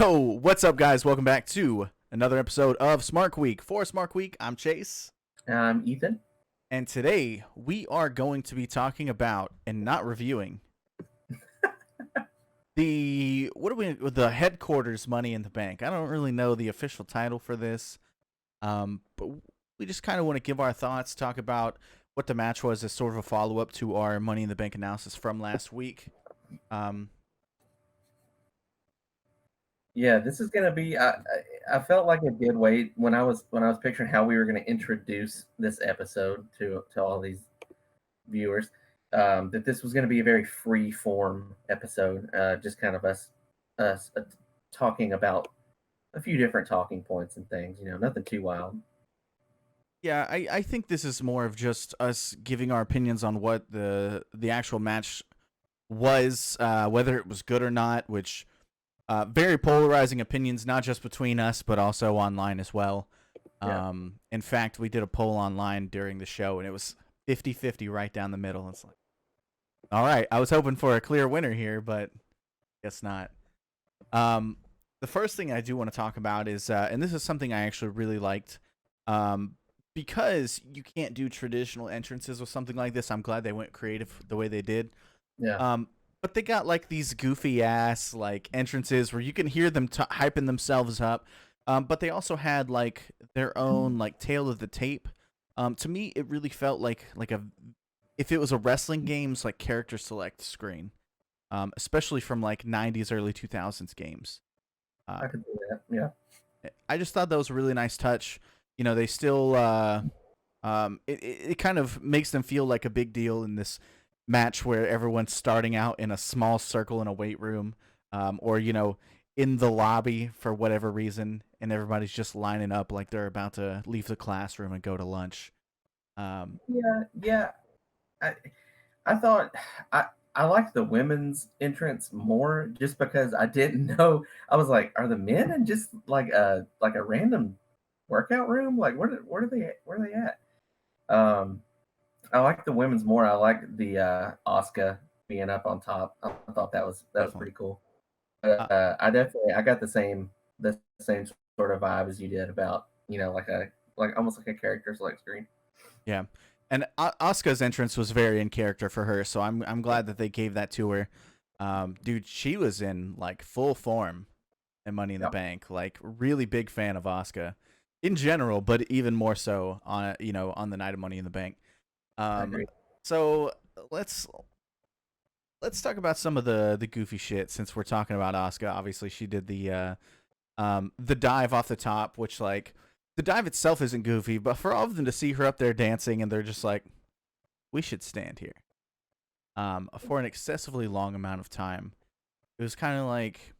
Yo, what's up, guys? Welcome back to another episode of Smart Week. For Smart Week, I'm Chase, Ethan. and today we are going to be talking about and not reviewing the headquarters Money in the Bank. I don't really know the official title for this, but we just kind of want to give our thoughts, talk about what the match was as sort of a follow up to our Money in the Bank analysis from last week. Yeah, this is gonna be. I felt like a good way when I was picturing how we were gonna introduce this episode to all these viewers. That this was gonna be a very free form episode, just kind of us talking about a few different talking points and things. Nothing too wild. Yeah, I think this is more of just us giving our opinions on what the actual match was, whether it was good or not, which very polarizing opinions, not just between us, but also online as well. Yeah. In fact, we did a poll online during the show, and it was 50-50 right down the middle. It's like, all right, I was hoping for a clear winner here, but guess not. The first thing I do want to talk about is, and this is something I actually really liked, because you can't do traditional entrances with something like this. I'm glad they went creative the way they did. Yeah. But they got like these goofy ass like entrances where you can hear them hyping themselves up. But they also had like their own like tail of the tape. To me, it really felt like if it was a wrestling game's like character select screen, especially from like 90s, early 2000s games. I could do that. Yeah. I just thought that was a really nice touch. You know, they still it kind of makes them feel like a big deal in this match where everyone's starting out in a small circle in a weight room, or in the lobby for whatever reason, and everybody's just lining up like they're about to leave the classroom and go to lunch. Yeah. I I thought I liked the women's entrance more just because I didn't know. I was like, are the men in just like a random workout room? Like where are they at? Um, I like the women's more. I like the Asuka being up on top. I thought that was Definitely. pretty cool. Uh, I got the same sort of vibe as you did about like almost like a character select screen. yeah, and Asuka's entrance was very in character for her, so I'm glad that they gave that to her. Dude, she was in like full form in Money in the Yeah, Bank. Like, really big fan of Asuka in general, but even more so on on the night of Money in the Bank. I Um, agree. so let's talk about some of the goofy shit since we're talking about Asuka. Obviously, she did the dive off the top, which like the dive itself isn't goofy, but for all of them to see her up there dancing and they're just like, we should stand here. For an excessively long amount of time, it was kind of like,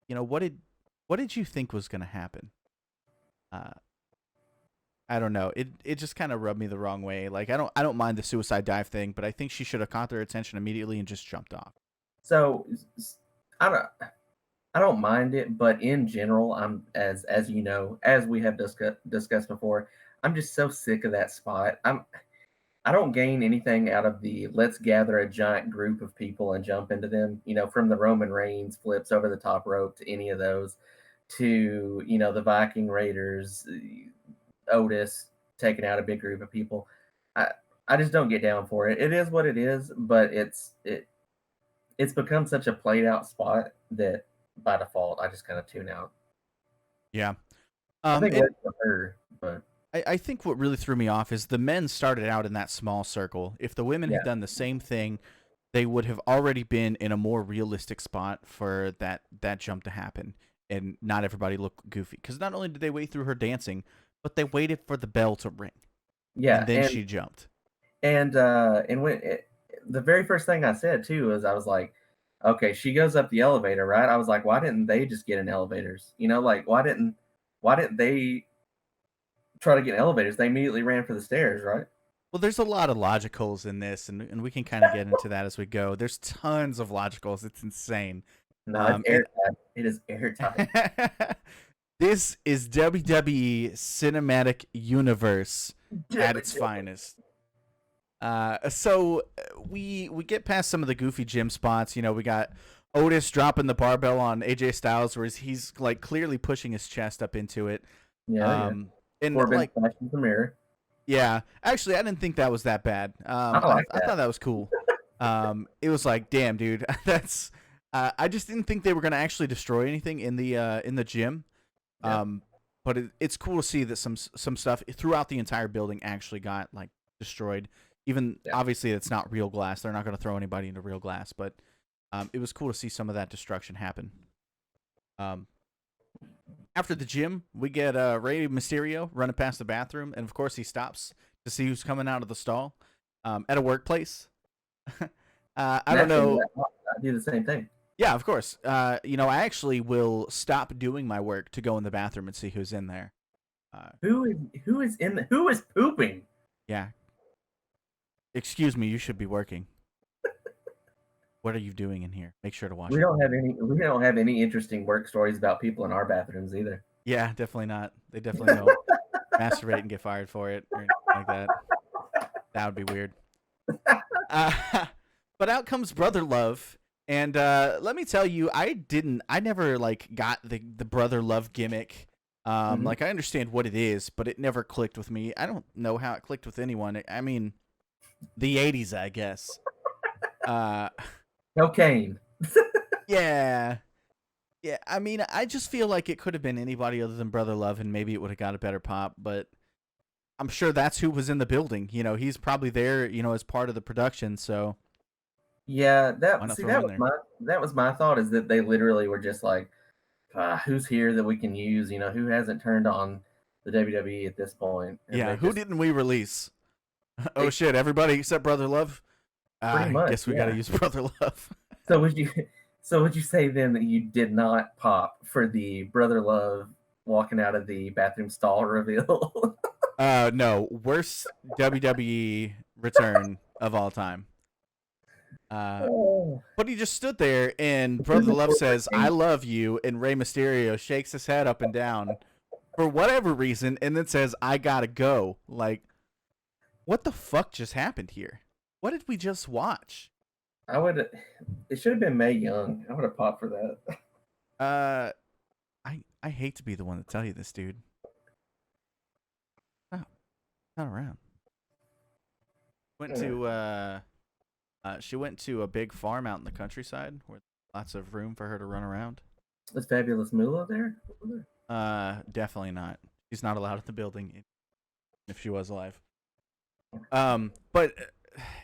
what did you think was gonna happen? Uh, I don't know. It just kind of rubbed me the wrong way. Like I don't mind the suicide dive thing, but I think she should have caught their attention immediately and just jumped off. So I don't I don't mind it, but in general, I'm as you know, as we have discussed before, I'm just so sick of that spot. I don't gain anything out of the let's gather a giant group of people and jump into them, from the Roman Reigns flips over the top rope to any of those to, the Viking Raiders, Otis taking out a big group of people. I I just don't get down for it. It is what it is, but it's become such a played out spot that by default I just kind of tune out. Yeah. I think it And worked for her, but I think what really threw me off is the men started out in that small circle. If the women had yeah, done the same thing, they would have already been in a more realistic spot for that jump to happen, and not everybody looked goofy. Because not only did they wait through her dancing, but they waited for the bell to ring, and yeah, then she jumped. and when the very first thing I said too is I was like, okay, she goes up the elevator, right? I was like, why didn't they just get in elevators? Like why didn't they try to get in elevators? They immediately ran for the stairs, right? Well, there's a lot of logicals in this, and we can kind of get into that as we go. There's tons of logicals. It's insane. No, it's And airtight. It is airtight. this is WWE Cinematic Universe at its finest. So we get past some of the goofy gym spots. We got Otis dropping the barbell on AJ Styles, where he's like clearly pushing his chest up into it. Yeah. And Corbin like, flashes the mirror. yeah, actually, I didn't think that was that bad. I like I that. thought that was cool. It was like, damn, dude, that's. I just didn't think they were gonna actually destroy anything in the gym. Yeah. But it's cool to see that some stuff throughout the entire building actually got like destroyed. Even obviously, it's not real glass. They're not gonna throw anybody into real glass, but it was cool to see some of that destruction happen. After the gym, we get Rey Mysterio running past the bathroom, and of course he stops to see who's coming out of the stall at a workplace. I don't know. I do the same thing. Yeah, of course. I actually will stop doing my work to go in the bathroom and see who's in there. Who is pooping? Yeah. Excuse me, you should be working. What are you doing in here? Make sure to wash. We don't have any interesting work stories about people in our bathrooms either. Yeah, definitely not. They definitely don't masturbate and get fired for it or anything like that. That would be weird. But out comes Brother Love, and let me tell you, I never like got the Brother Love gimmick. Like I understand what it is, but it never clicked with me. I don't know how it clicked with anyone. I mean, the '80s, I guess. Cocaine. Yeah. Yeah, I mean, I just feel like it could have been anybody other than Brother Love, and maybe it would have got a better pop, but I'm sure that's who was in the building. He's probably there, as part of the production, so... Yeah, that was my thought, is that they literally were just like, who's here that we can use, who hasn't turned on the WWE at this point. And yeah, who didn't we release? Oh shit, everybody except Brother Love? Pretty much, I guess we gotta use Brother Love. So would you say then that you did not pop for the Brother Love walking out of the bathroom stall reveal? No, worst WWE return of all time. But he just stood there, and Brother Love says, "I love you," and Rey Mysterio shakes his head up and down for whatever reason, and then says, "I gotta go." Like, what the fuck just happened here? What did we just watch? It should have been Mae Young. I would have popped for that. I hate to be the one to tell you this, dude. Oh, not around. She went to a big farm out in the countryside where lots of room for her to run around. Is Fabulous Moolah there? Definitely not. She's not allowed in the building if she was alive. But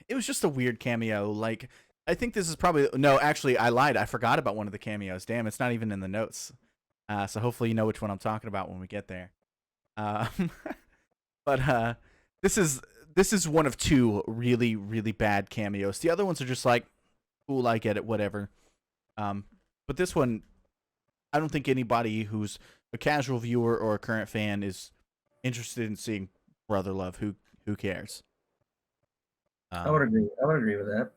it was just a weird cameo. Like, I think this is probably... No, actually, I lied. I forgot about one of the cameos. Damn, it's not even in the notes. So hopefully you know which one I'm talking about when we get there. But this is one of two really, really bad cameos. The other ones are just like, cool, I get it, whatever. But this one, I don't think anybody who's a casual viewer or a current fan is interested in seeing Brother Love. Who cares? I would agree. I would agree with that.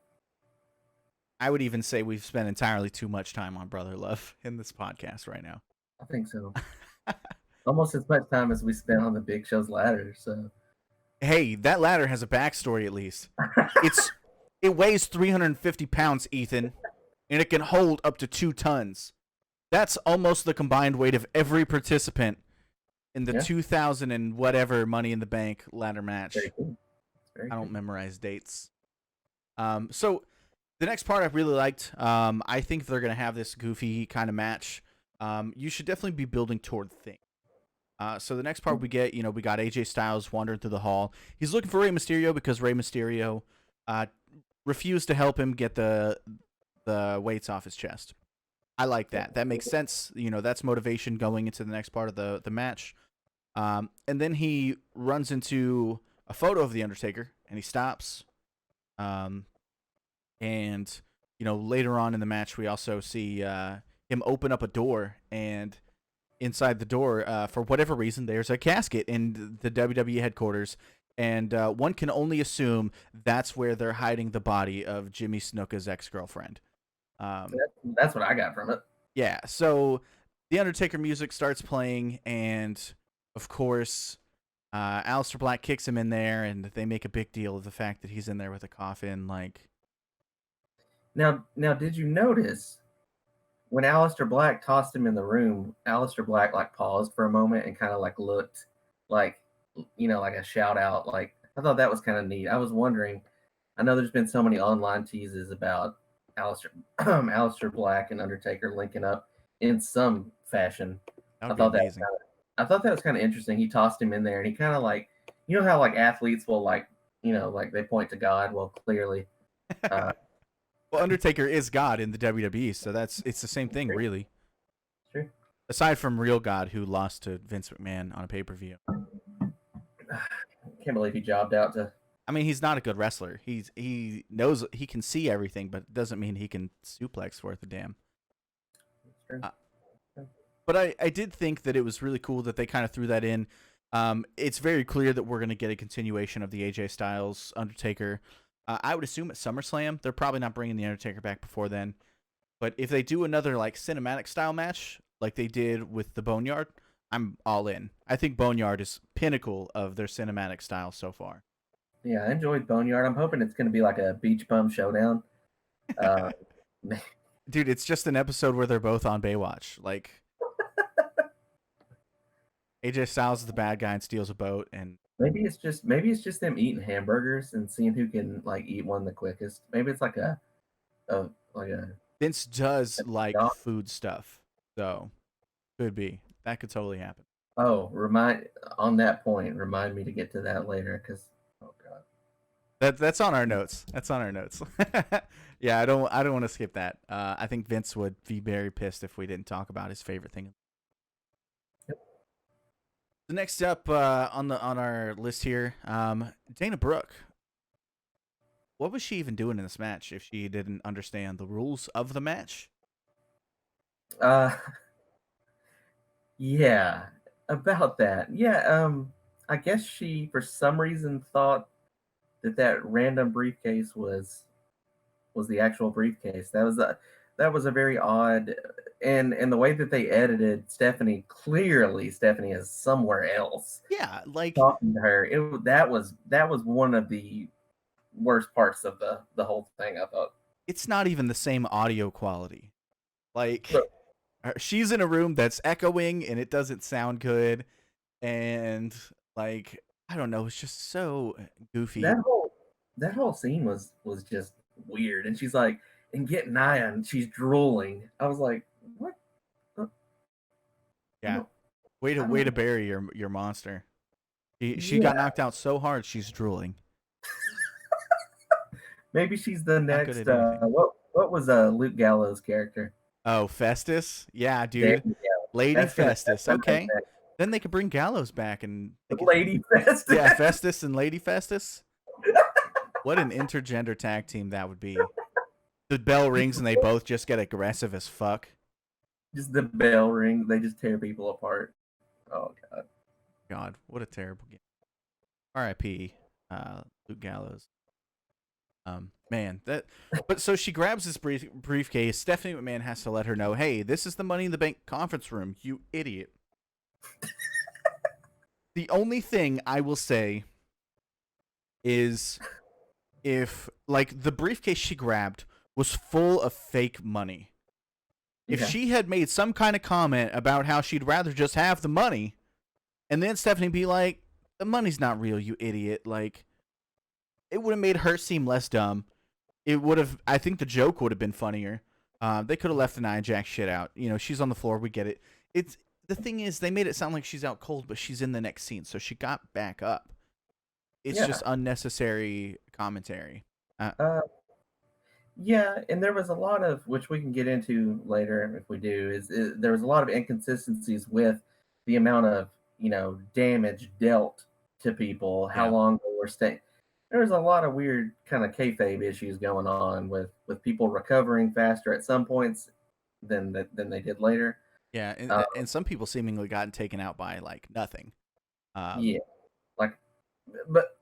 I would even say we've spent entirely too much time on Brother Love in this podcast right now. I think so. Almost as much time as we spent on the Big Show's ladder. So, hey, that ladder has a backstory at least. It weighs 350 pounds, Ethan, and it can hold up to 2 tons. That's almost the combined weight of every participant in the 2000 and whatever Money in the Bank ladder match. Very cool. I don't memorize dates. So the next part I really liked. I think they're gonna have this goofy kind of match. You should definitely be building toward things. So the next part we get, we got AJ Styles wandering through the hall. He's looking for Rey Mysterio because Rey Mysterio refused to help him get the weights off his chest. I like that. That makes sense. That's motivation going into the next part of the match. And then he runs into a photo of The Undertaker, and he stops. And, later on in the match, we also see him open up a door, and inside the door, for whatever reason, there's a casket in the WWE headquarters, and one can only assume that's where they're hiding the body of Jimmy Snuka's ex-girlfriend. That's what I got from it. Yeah, so the Undertaker music starts playing, and of course, Aleister Black kicks him in there, and they make a big deal of the fact that he's in there with a coffin. Like, now, did you notice when Aleister Black tossed him in the room, Aleister Black like paused for a moment and kind of like looked like like a shout out. Like I thought that was kind of neat. I was wondering. I know there's been so many online teases about Aleister Aleister Black and Undertaker linking up in some fashion. That I would be thought that amazing. I thought that was kind of interesting. He tossed him in there, and he kind of like how like athletes will like like they point to God. Well, clearly, uh, Well, Undertaker is God in the WWE, so it's the same thing, really. true. Aside from real God, who lost to Vince McMahon on a pay-per-view. Can't believe he jobbed out to. I mean, he's not a good wrestler. He knows he can see everything, but it doesn't mean he can suplex worth a damn. Uh, but I did think that it was really cool that they kind of threw that in. It's very clear that we're going to get a continuation of the AJ Styles Undertaker. I would assume at SummerSlam. They're probably not bringing the Undertaker back before then. But if they do another like cinematic style match like they did with the Boneyard, I'm all in. I think Boneyard is pinnacle of their cinematic style so far. Yeah, I enjoyed Boneyard. I'm hoping it's going to be like a beach bum showdown. Uh, Dude, it's just an episode where they're both on Baywatch. Like, AJ Styles is the bad guy and steals a boat, and maybe it's just them eating hamburgers and seeing who can like eat one the quickest. Maybe it's like a like a Vince does like dog. food stuff, so could be that could totally happen. Oh, on that point, remind me to get to that later because oh god. That's on our notes. That's on our notes. Yeah, I don't want to skip that. I think Vince would be very pissed if we didn't talk about his favorite thing. Yep. The next up on our list here, Dana Brooke. What was she even doing in this match if she didn't understand the rules of the match? Yeah, about that. Yeah, I guess she for some reason thought that random briefcase was the actual briefcase. That was a very odd and the way that they edited Stephanie, clearly Stephanie is somewhere else Yeah, like talking to her. That was one of the worst parts of the whole thing, I thought. it's not even the same audio quality. So Like she's in a room that's echoing and it doesn't sound good, and like I don't know, it's just so goofy. that whole scene was just weird. And she's like, and get Nia, and she's drooling. I was like, what? Uh, I Yeah, don't, I way don't. to bury your monster. She got Yeah, knocked out so hard she's drooling. maybe she's the Not good next. at anything. What was Luke Gallows' character? Oh, Festus? Yeah, There dude. you go. Lady That's Festus. gonna make Okay. that Then they could bring Gallows back and they could Lady Fest. yeah, Festus and Lady Festus. What an intergender tag team that would be. The bell rings and they both just get aggressive as fuck. Just the bell ring, they just tear people apart. Oh god. God, what a terrible game. R.I.P. Luke Gallows. Man, but so she grabs this briefcase. Stephanie McMahon has to let her know, hey, this is the Money in the Bank conference room, you idiot. The only thing I will say is if like the briefcase she grabbed was full of fake money. If Yeah. she had made some kind of comment about how she'd rather just have the money, and then Stephanie be like, the money's not real, you idiot, like it would have made her seem less dumb. It would have. I think the joke would have been funnier. They could have left the Nia Jax shit out. You know, she's on the floor. We get it. It's the thing is they made it sound like she's out cold, but she's in the next scene, so she got back up. It's Yeah. just unnecessary commentary. Yeah, and there was a lot of which we can get into later if we do. There was a lot of inconsistencies with the amount of damage dealt to people, how Yeah. long they were staying. There was a lot of weird kind of kayfabe issues going on with people recovering faster at some points than they did later. Yeah, Uh, and some people seemingly gotten taken out by like nothing. yeah, like, but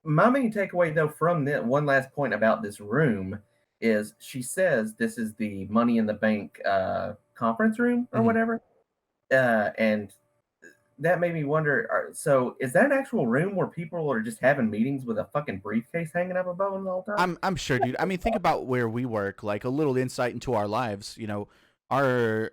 my main takeaway though from that one last point about this room is she says this is the Money in the Bank conference room or Mhm. whatever, and that made me wonder. So, is that an actual room where people are just having meetings with a fucking briefcase hanging up above them the whole time? I'm sure, dude. I mean, think about where we work. Like a little insight into our lives. Our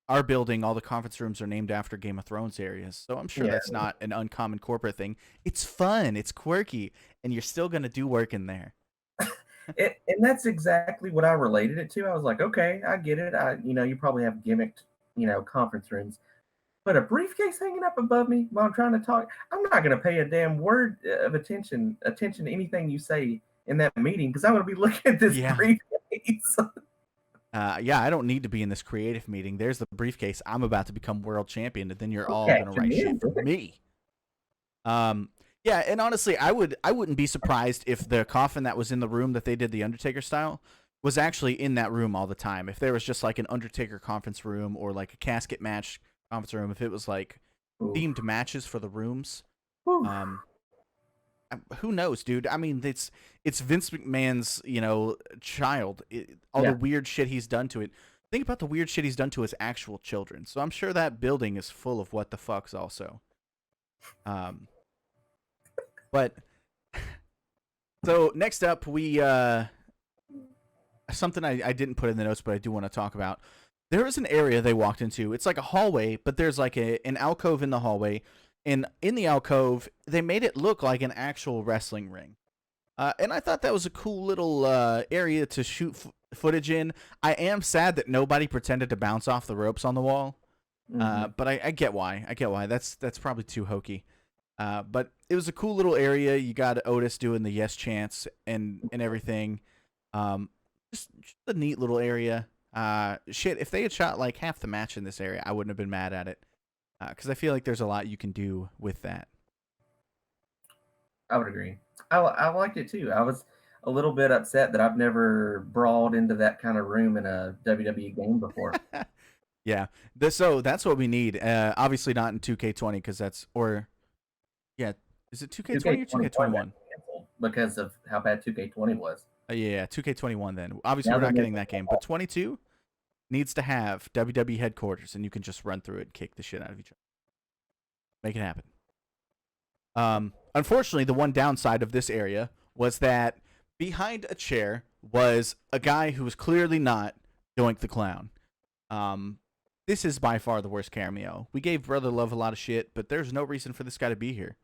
our building, all the conference rooms are named after Game of Thrones areas. So I'm sure Yeah, that's not an uncommon corporate thing. It's fun, it's quirky, and you're still gonna do work in there. and that's exactly what I related it to. I was like, okay, I get it. You probably have gimmicked, conference rooms, but a briefcase hanging up above me while I'm trying to talk, I'm not going to pay a damn word of attention to anything you say in that meeting because I'm going to be looking at this Yeah. briefcase. Yeah, I don't need to be in this creative meeting. There's the briefcase. I'm about to become world champion, and then you're all gonna Catching write me shit in, for boy. me. Yeah, and honestly, I wouldn't be surprised if the coffin that was in the room that they did the Undertaker style was actually in that room all the time. If there was just like an Undertaker conference room or like a casket match conference room, if it was like Oof. themed matches for the rooms, Whew. um, who knows, dude? I mean, it's Vince McMahon's child. All the Yeah, weird shit he's done to it. Think about the weird shit he's done to his actual children. So I'm sure that building is full of what the fucks also. Um, but so next up, we something I didn't put in the notes, but I do want to talk about. There is an area they walked into. It's like a hallway, but there's like an alcove in the hallway, and in the alcove, they made it look like an actual wrestling ring. And I thought that was a cool little area to shoot footage in. I am sad that nobody pretended to bounce off the ropes on the wall. hmm But I get why. I get why. That's probably too hokey. But it was a cool little area. You got Otis doing the yes chants and everything. Just a neat little area. Shit, if they had shot like half the match in this area, I wouldn't have been mad at it. Because I feel like there's a lot you can do with that. I would agree. I liked it too. I was a little bit upset that I've never brawled into that kind of room in a WWE game before. Yeah. So that's what we need. Obviously not in 2K20 because yeah. Is it 2K20 or 2K21 got 2K21? canceled because of how bad 2K20 was. Yeah, 2K21 then. Obviously Now we're they're not getting making that game, but 22 needs to have WWE headquarters and you can just run through it and kick the shit out of each other. Make it happen. Unfortunately, the one downside of this area was that behind a chair was a guy who was clearly not Doink the Clown. Um, this is by far the worst cameo. We gave Brother Love a lot of shit, but there's no reason for this guy to be here.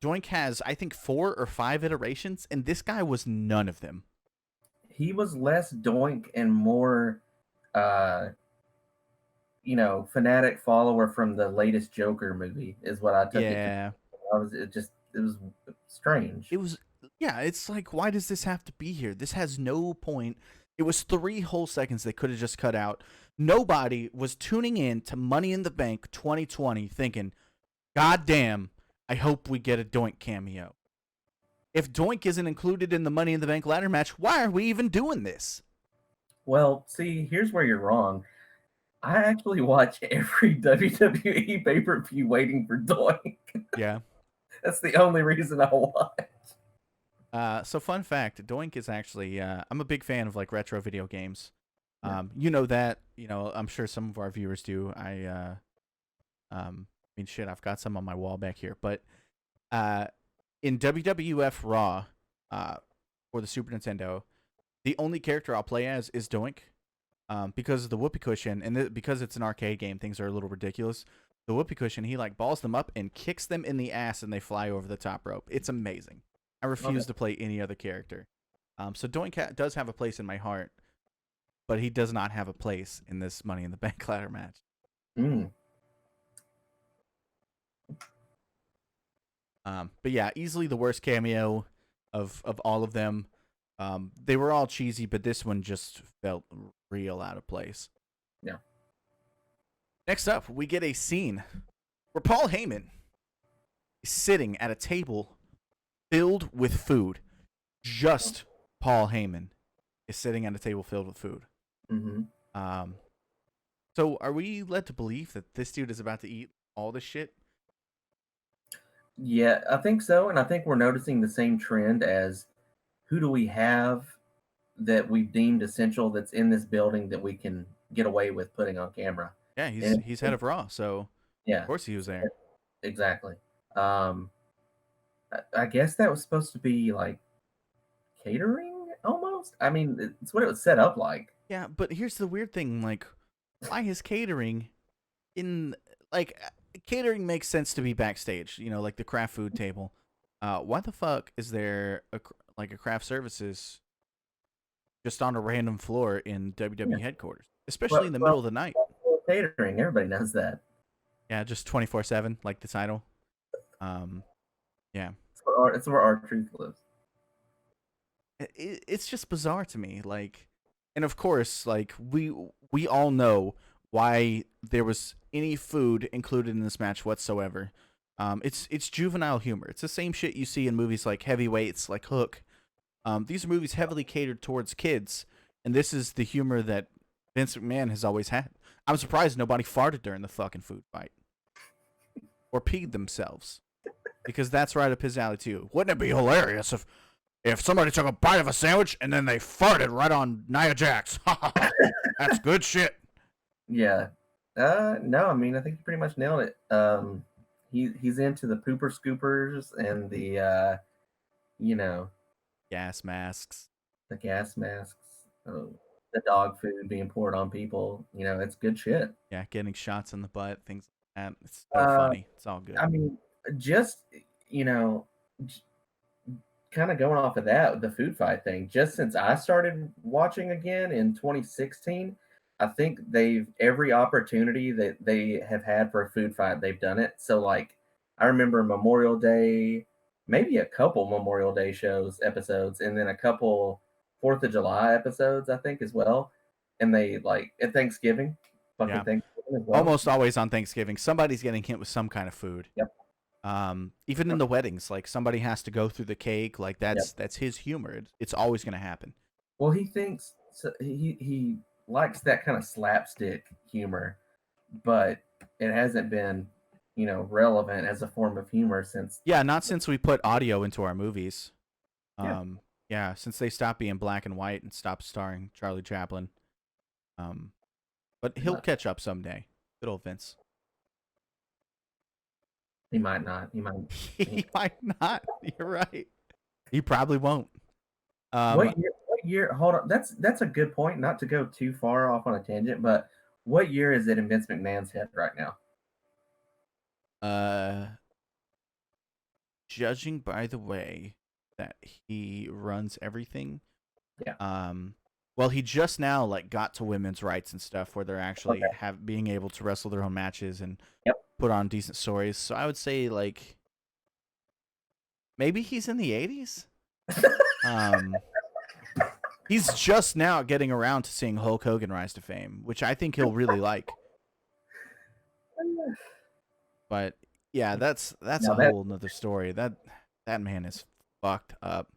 Doink has, I think, 4 or 5 iterations, and this guy was none of them. He was less doink and more uh fanatic follower from the latest Joker movie is what I took it to. Yeah, It was strange. it was. Yeah, it's like, why does this have to be here? This has no point. It was 3 whole seconds they could have just cut out. Nobody was tuning in to Money in the Bank 2020 thinking, God damn, I hope we get a Doink cameo. If Doink isn't included in the Money in the Bank ladder match, why are we even doing this? Well, see, here's where you're wrong. I actually watch every WWE pay-per-view waiting for Doink. Yeah. That's the only reason I watch. So fun fact, Doink is actually I'm a big fan of like retro video games. Yeah. You know that, I'm sure some of our viewers do. I mean shit, I've got some on my wall back here, but in WWF Raw for the Super Nintendo, the only character I'll play as is Doink. Because of the whoopee cushion and because it's an arcade game, things are a little ridiculous. The whoopee cushion, he like balls them up and kicks them in the ass and they fly over the top rope. It's amazing. I refuse to play any other character. So Doink does have a place in my heart, but he does not have a place in this Money in the Bank ladder match. Mm. But yeah, easily the worst cameo of all of them. They were all cheesy, but this one just felt real out of place. Yeah. Next up, we get a scene where Paul Heyman is sitting at a table filled with food. Just Paul Heyman is sitting at a table filled with food. Mm-hmm. So are we led to believe that this dude is about to eat all this shit? Yeah, I think so, and I think we're noticing the same trend as who do we have that we've deemed essential that's in this building that we can get away with putting on camera. Yeah, And he's head of Raw, so Yeah, Of course he was there. exactly. Um, I guess that was supposed to be like catering almost. I mean, it's what it was set up like. Yeah, but here's the weird thing, like, why is catering in like catering makes sense to be backstage, like the craft food table. Why the fuck is there like a craft services just on a random floor in Yeah. WWE headquarters, especially in Well, the middle well, of the night? catering. Everybody knows that. Yeah, just 24/7, like the title. Um, yeah, It's where our truth lives. it's just bizarre to me. Like, and of course, like we all know why there was any food included in this match whatsoever. It's juvenile humor. It's the same shit you see in movies like Heavyweights, like Hook. These are movies heavily catered towards kids, and this is the humor that Vince McMahon has always had. I'm surprised nobody farted during the fucking food fight or peed themselves, because that's right up his alley too. Wouldn't it be hilarious if somebody took a bite of a sandwich and then they farted right on Nia Jax? That's good shit. Yeah. No, I mean, I think you pretty much nailed it. He's into the pooper scoopers and the you know, Gas masks. the gas masks, the dog food being poured on people. It's good shit. Yeah, getting shots in the butt, things like that. It's so Uh, funny. It's all good. I mean, just you know, kind of going off of that, the food fight thing. Just since I started watching again in 2016, I think they've every opportunity that they have had for a food fight, they've done it. So like, I remember Memorial Day, maybe a couple Memorial Day shows episodes, and then a couple Fourth of July episodes, I think as well. And they like at Thanksgiving, fucking Yeah. Thanksgiving as well. Almost always on Thanksgiving, somebody's getting hit with some kind of food. Yep. Even in the weddings, like somebody has to go through the cake. Like Yep. that's his humor. It's always gonna happen. Well, he thinks so he likes that kind of slapstick humor, but it hasn't been, relevant as a form of humor since. Yeah, not since we put audio into our movies. Yeah, Yeah, since they stopped being black and white and stopped starring Charlie Chaplin. But he'll uh, catch up someday. Good old Vince. he might not. He might. He might not. You're right. He probably won't. What year? What year? Hold on. That's a good point. Not to go too far off on a tangent, but what year is it in Vince McMahon's head right now? Uh, Judging by the way that he runs everything, Yeah. well, he just now like got to women's rights and stuff where they're actually Okay. being able to wrestle their own matches and Yep. put on decent stories. So I would say like maybe he's in the 80s. He's just now getting around to seeing Hulk Hogan rise to fame, which I think he'll really like. But yeah, that's Now a that whole nother story. That man is fucked up.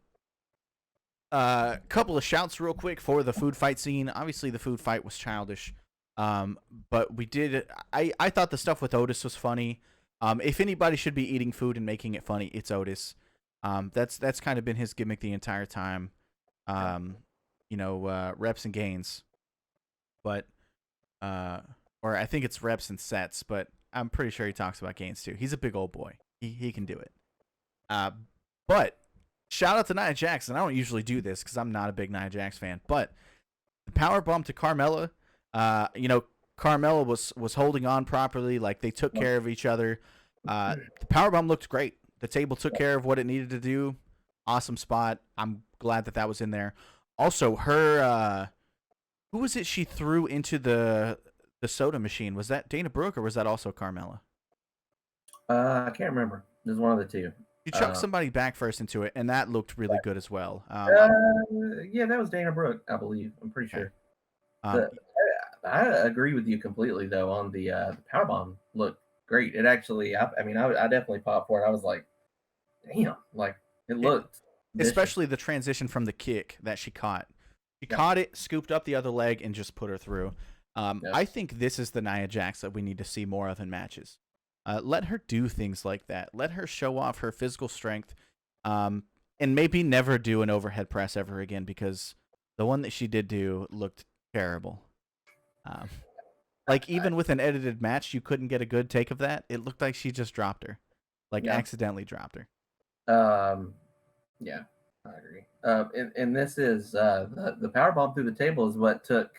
Couple of shouts real quick for the food fight scene. Obviously, the food fight was childish. But we did. I thought the stuff with Otis was funny. If anybody should be eating food and making it funny, it's Otis. That's kind of been his gimmick the entire time. Reps and gains, but or I think it's reps and sets, but I'm pretty sure he talks about gains too. He's a big old boy. He can do it. But shout out to Nia Jax, and I don't usually do this because I'm not a big Nia Jax fan, but the power bomb to Carmella, Carmella was holding on properly, like they took care of each other. The power bomb looked great. The table took care of what it needed to do. Awesome spot. I'm glad that was in there. Also, her who was it she threw into the soda machine? Was that Dana Brooke or was that also Carmella? I can't remember. There's one of the two. You chucked somebody back first into it, and that looked really good as well. Yeah, that was Dana Brooke, I believe. I'm pretty Okay. sure. I agree with you completely though on the power bomb. Looked great. It actually, I mean, I definitely popped for it. I was like, damn, like it looked. Especially the transition from the kick that she caught. She caught it, scooped up the other leg, and just put her through. I think this is the Nia Jax that we need to see more of in matches. Let her do things like that. Let her show off her physical strength, and maybe never do an overhead press ever again because the one that she did do looked terrible. Like, even with an edited match, you couldn't get a good take of that. It looked like she just dropped her, like Yeah. accidentally dropped her. Yeah, I agree. And this is the power bomb through the table is what took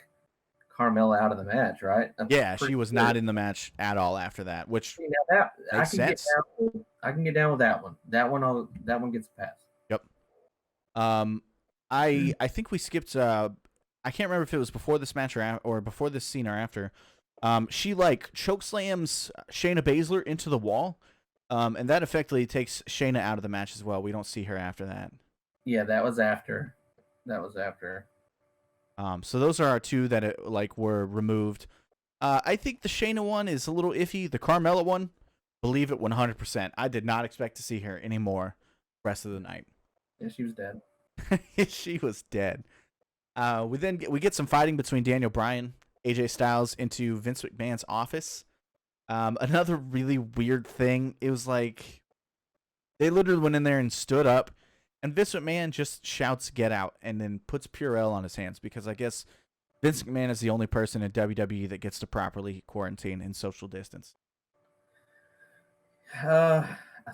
Carmella out of the match, right? I'm Yeah, she pretty was sure. not in the match at all after that, which See, now that makes sense. I can get down with that one. That one gets a pass. Yep. I think we skipped. I can't remember if it was before this match or before this scene or after. She like chokeslams Shayna Baszler into the wall, and that effectively takes Shayna out of the match as well. We don't see her after that. Yeah, that was after. That was after. So those are our two that were removed. I think the Shayna one is a little iffy. The Carmella one, believe it 100%. I did not expect to see her anymore rest of the night. Yeah, she was dead. She was dead. We get some fighting between Daniel Bryan, AJ Styles into Vince McMahon's office. Another really weird thing. It was like they literally went in there and stood up, and Vince McMahon just shouts "Get out!" and then puts Purell on his hands because I guess Vince McMahon is the only person in WWE that gets to properly quarantine and social distance. I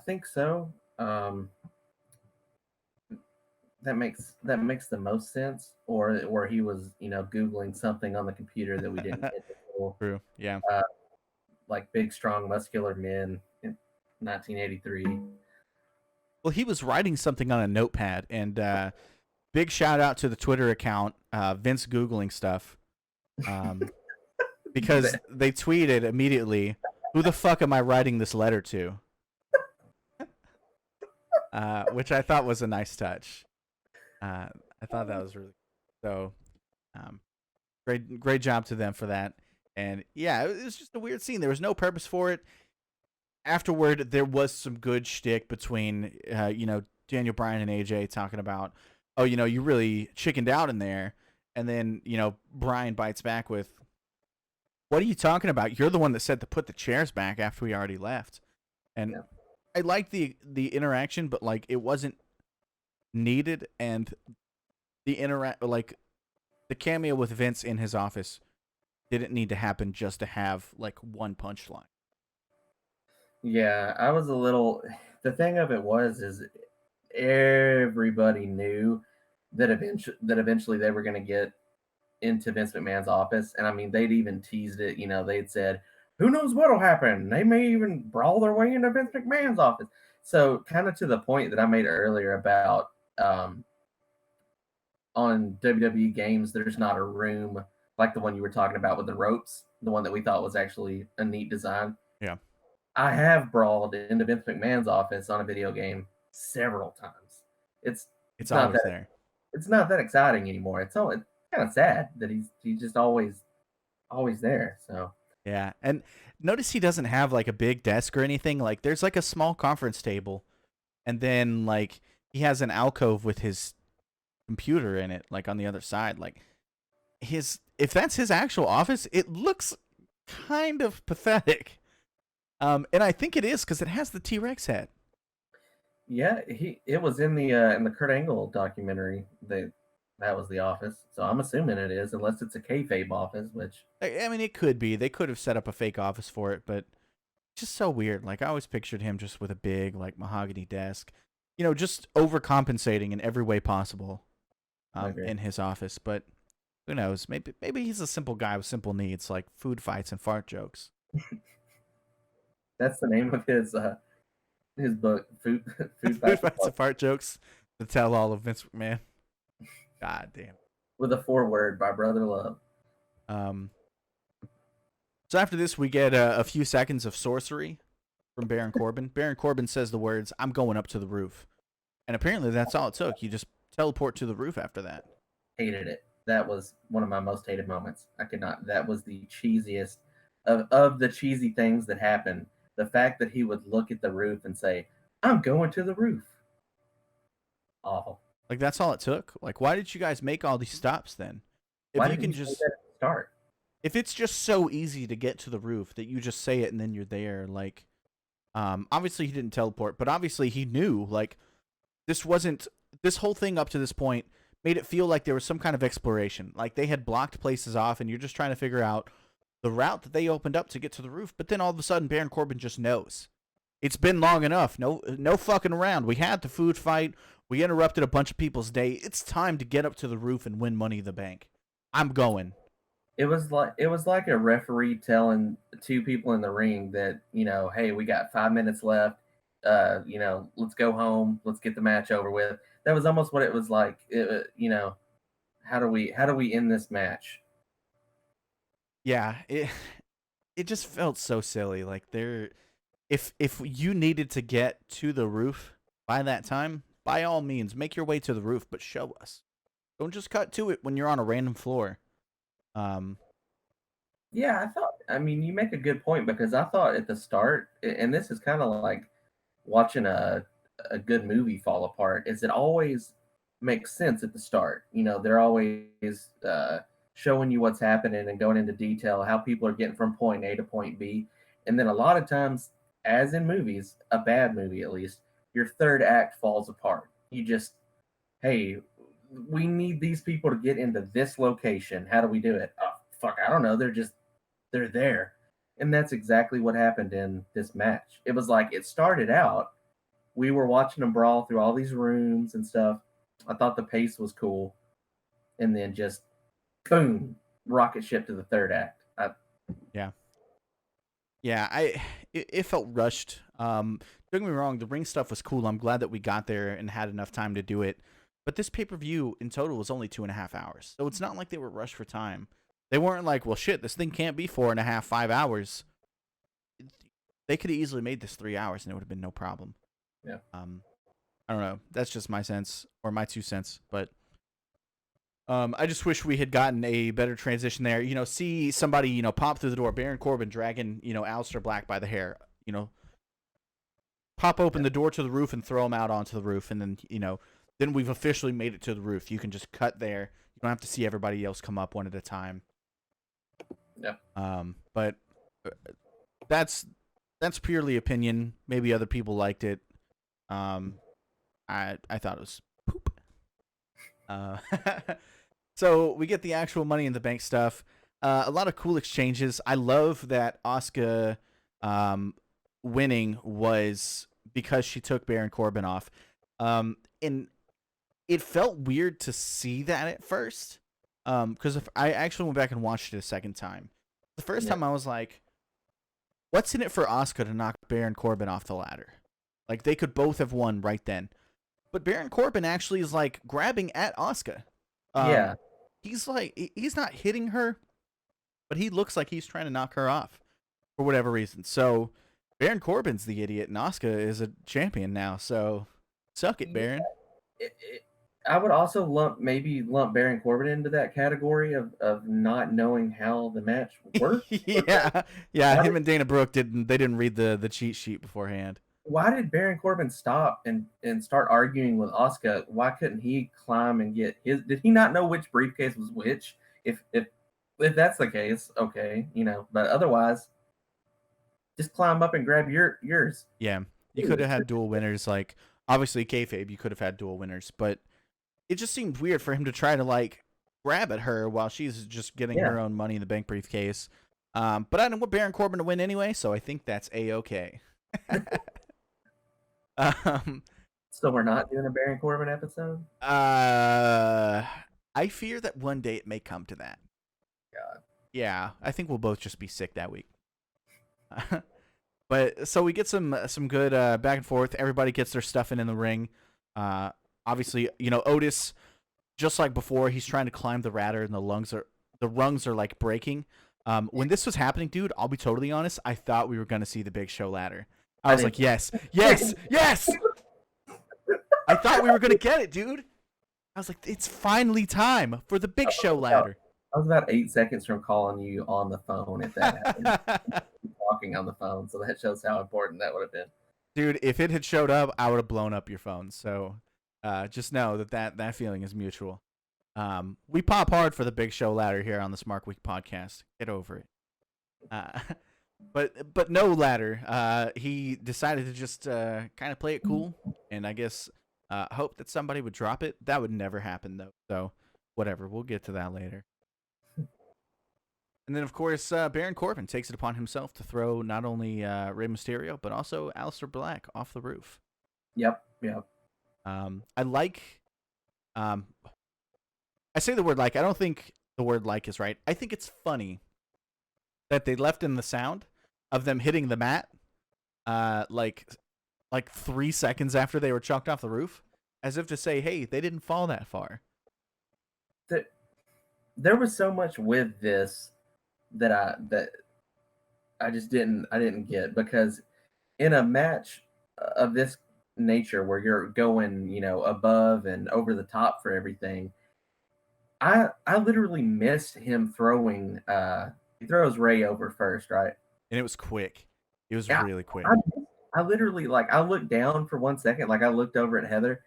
think so. That makes the most sense. Or he was, Googling something on the computer that we didn't get to. True. Yeah. Like big, strong, muscular men in 1983. Well, he was writing something on a notepad, and big shout out to the Twitter account, Vince Googling stuff, because they tweeted immediately, "Who the fuck am I writing this letter to?" Which I thought was a nice touch. I thought that was really so. Great job to them for that. And yeah, it was just a weird scene. There was no purpose for it. Afterward, there was some good shtick between, Daniel Bryan and AJ talking about, oh, you really chickened out in there. And then, Bryan bites back with, what are you talking about? You're the one that said to put the chairs back after we already left. And Yeah. I liked the interaction, but like it wasn't needed. And the the cameo with Vince in his office didn't need to happen just to have like one punchline. Yeah, I was a little. The thing of it is everybody knew that eventually they were going to get into Vince McMahon's office, and I mean they'd even teased it. They'd said, "Who knows what'll happen? They may even brawl their way into Vince McMahon's office." So, kind of to the point that I made earlier about on WWE games, there's not a room like the one you were talking about with the ropes, the one that we thought was actually a neat design. Yeah. I have brawled into Vince McMahon's office on a video game several times. It's not always that, there. It's not that exciting anymore. It's kind of sad that he's just always there. So yeah, and notice he doesn't have like a big desk or anything. Like there's like a small conference table, and then like he has an alcove with his computer in it, like on the other side. Like if that's his actual office, it looks kind of pathetic. And I think it is because it has the T-Rex head. Yeah, it was in the Kurt Angle documentary. That was the office, so I'm assuming it is, unless it's a kayfabe office. Which I mean, it could be. They could have set up a fake office for it, but it's just so weird. Like I always pictured him just with a big like mahogany desk, just overcompensating in every way possible, in his office. But who knows? Maybe he's a simple guy with simple needs, like food fights and fart jokes. That's the name of his book, Food Fights and Fart Jokes, the tell all of Vince McMahon. God damn. With a foreword by Brother Love. So after this, we get a few seconds of sorcery from Baron Corbin. Baron Corbin says the words, "I'm going up to the roof." And apparently that's all it took. You just teleport to the roof after that. Hated it. That was one of my most hated moments. I could not. That was the cheesiest of the cheesy things that happened. The fact that he would look at the roof and say, "I'm going to the roof." Awful. Like that's all it took. Like, why did you guys make all these stops then? If you can just start. If it's just so easy to get to the roof that you just say it and then you're there. Like, obviously he didn't teleport, but obviously he knew. Like, this whole thing up to this point made it feel like there was some kind of exploration. Like they had blocked places off, and you're just trying to figure out the route that they opened up to get to the roof, but then all of a sudden Baron Corbin just knows. It's been long enough. No fucking around. We had the food fight. We interrupted a bunch of people's day. It's time to get up to the roof and win Money in the Bank. I'm going. It was like a referee telling two people in the ring that, hey, we got 5 minutes left. Let's go home. Let's get the match over with. That was almost what it was like. How do we end this match? Yeah, it just felt so silly. Like if you needed to get to the roof by that time, by all means, make your way to the roof, but show us. Don't just cut to it when you're on a random floor. Yeah, you make a good point, because I thought at the start, and this is kind of like watching a good movie fall apart, is it always makes sense at the start. They're always showing you what's happening and going into detail how people are getting from point A to point B. And then a lot of times, as in movies, a bad movie at least, your third act falls apart. You just, hey, we need these people to get into this location. How do we do it? Oh, fuck, I don't know. They're there. And that's exactly what happened in this match. It was like, it started out, we were watching them brawl through all these rooms and stuff. I thought the pace was cool. And then just, boom, rocket ship to the third act. Yeah, it felt rushed. Don't get me wrong, the ring stuff was cool. I'm glad that we got there and had enough time to do it. But this pay-per-view in total was only 2.5 hours. So it's not like they were rushed for time. They weren't like, well, shit, this thing can't be 4.5, 5 hours. They could have easily made this 3 hours and it would have been no problem. Yeah. I don't know. That's just my sense, or my 2 cents. But I just wish we had gotten a better transition there. See somebody, pop through the door. Baron Corbin dragging, Aleister Black by the hair. Pop open the door to the roof and throw him out onto the roof. And then, then we've officially made it to the roof. You can just cut there. You don't have to see everybody else come up one at a time. Yeah. But that's purely opinion. Maybe other people liked it. I thought it was poop. So we get the actual Money in the Bank stuff. A lot of cool exchanges. I love that Asuka winning was because she took Baron Corbin off. And it felt weird to see that at first. Because if I actually went back and watched it a second time. The first time I was like, what's in it for Asuka to knock Baron Corbin off the ladder? Like, they could both have won right then. But Baron Corbin actually is, like, grabbing at Asuka. Yeah. He's not hitting her, but he looks like he's trying to knock her off for whatever reason. So Baron Corbin's the idiot, and Asuka is a champion now. So suck it, Baron. I would also lump Baron Corbin into that category of not knowing how the match worked. Yeah. Him and Dana Brooke didn't read the cheat sheet beforehand. Why did Baron Corbin stop and start arguing with Asuka? Why couldn't he climb and get his? Did he not know which briefcase was which? If that's the case, okay, But otherwise, just climb up and grab yours. Yeah, you could have had dual winners. Like, obviously, kayfabe, you could have had dual winners, but it just seemed weird for him to try to, like, grab at her while she's just getting her own Money in the Bank briefcase. But I don't want Baron Corbin to win anyway, so I think that's A-okay. So we're not doing a Baron Corbin episode? I fear that one day it may come to that. God. Yeah, I think we'll both just be sick that week. But so we get some good back and forth. Everybody gets their stuff in the ring. Obviously, Otis, just like before, he's trying to climb the ladder and the rungs are like breaking. When this was happening, dude, I'll be totally honest, I thought we were gonna see the Big Show ladder. I was like, yes. I thought we were gonna get it, dude. I was like, it's finally time for the Big Show ladder. I was about 8 seconds from calling you on the phone if that happened. Talking on the phone, so that shows how important that would have been. Dude, if it had showed up, I would have blown up your phone. So just know that feeling is mutual. We pop hard for the Big Show ladder here on the Smart Week podcast. Get over it. But no ladder. He decided to just kind of play it cool, and I guess hope that somebody would drop it. That would never happen though. So whatever, we'll get to that later. And then, of course, Baron Corbin takes it upon himself to throw not only Rey Mysterio, but also Aleister Black off the roof. Yep. I like. I say the word like. I don't think the word like is right. I think it's funny that they left in the sound of them hitting the mat, like 3 seconds after they were chucked off the roof, as if to say, "Hey, they didn't fall that far." There was so much with this that I just didn't get, because in a match of this nature where you're going, above and over the top for everything, I literally missed him throwing. He throws Ray over first, right? And it was quick. It was Yeah, really quick. I literally, I looked down for 1 second, like I looked over at Heather,